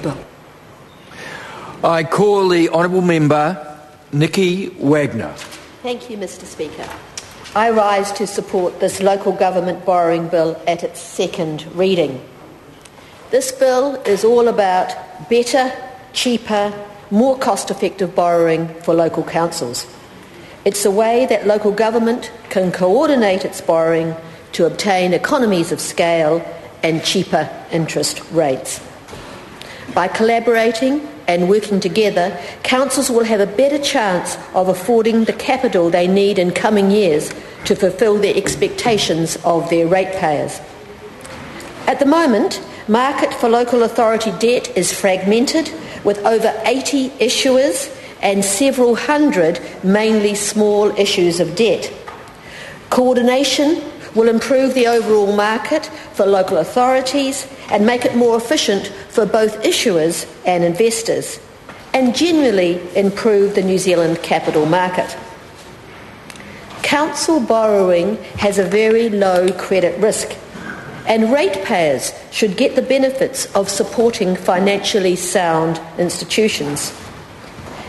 bill. I call the Honourable Member Nikki Wagner. Thank you, Mr Speaker. I rise to support this local government borrowing bill at its second reading. This bill is all about better, cheaper, more cost-effective borrowing for local councils. It's a way that local government can coordinate its borrowing to obtain economies of scale and cheaper interest rates. By collaborating and working together, councils will have a better chance of affording the capital they need in coming years to fulfil the expectations of their ratepayers. At the moment, market for local authority debt is fragmented, with over 80 issuers and several hundred mainly small issues of debt. Coordination will improve the overall market for local authorities and make it more efficient for both issuers and investors, and generally improve the New Zealand capital market. Council borrowing has a very low credit risk, and ratepayers should get the benefits of supporting financially sound institutions.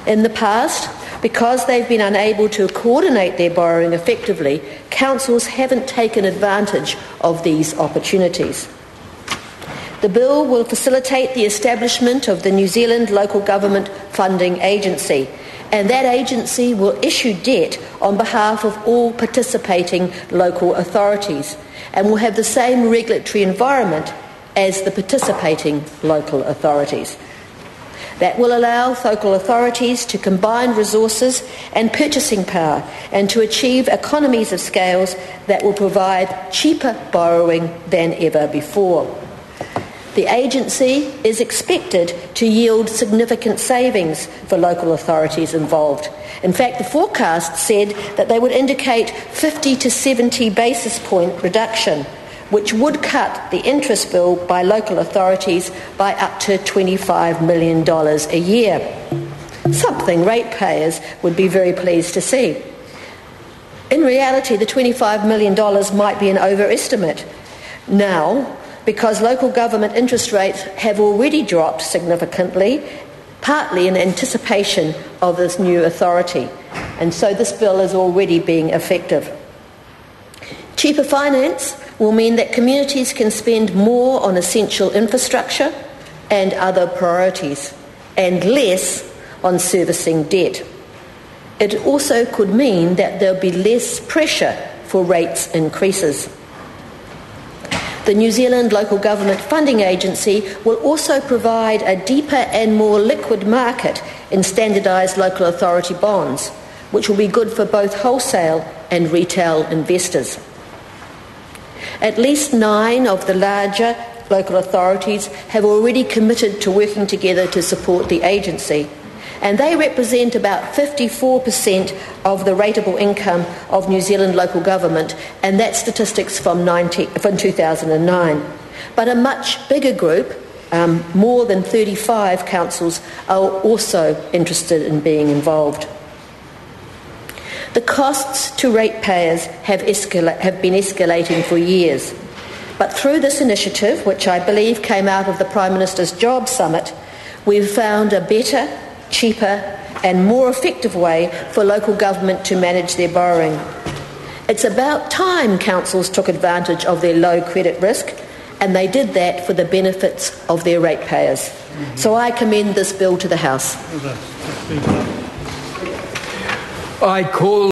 In the past, because they've been unable to coordinate their borrowing effectively, councils haven't taken advantage of these opportunities. The bill will facilitate the establishment of the New Zealand Local Government Funding Agency, and that agency will issue debt on behalf of all participating local authorities and will have the same regulatory environment as the participating local authorities. That will allow local authorities to combine resources and purchasing power and to achieve economies of scales that will provide cheaper borrowing than ever before. The agency is expected to yield significant savings for local authorities involved. In fact, the forecast said that they would indicate 50 to 70 basis point reduction, which would cut the interest bill by local authorities by up to $25 million a year, something ratepayers would be very pleased to see. In reality, the $25 million might be an overestimate now, because local government interest rates have already dropped significantly, partly in anticipation of this new authority, and so this bill is already being effective. Cheaper finance will mean that communities can spend more on essential infrastructure and other priorities, and less on servicing debt. It also could mean that there'll be less pressure for rates increases. The New Zealand Local Government Funding Agency will also provide a deeper and more liquid market in standardised local authority bonds, which will be good for both wholesale and retail investors. At least 9 of the larger local authorities have already committed to working together to support the agency, and they represent about 54% of the rateable income of New Zealand local government, and that's statistics from 2009. But a much bigger group, more than 35 councils, are also interested in being involved. The costs to ratepayers have been escalating for years, but through this initiative, which I believe came out of the Prime Minister's Job Summit, we've found a better, cheaper and more effective way for local government to manage their borrowing. It's about time councils took advantage of their low credit risk, and they did that for the benefits of their ratepayers. So I commend this bill to the House. I call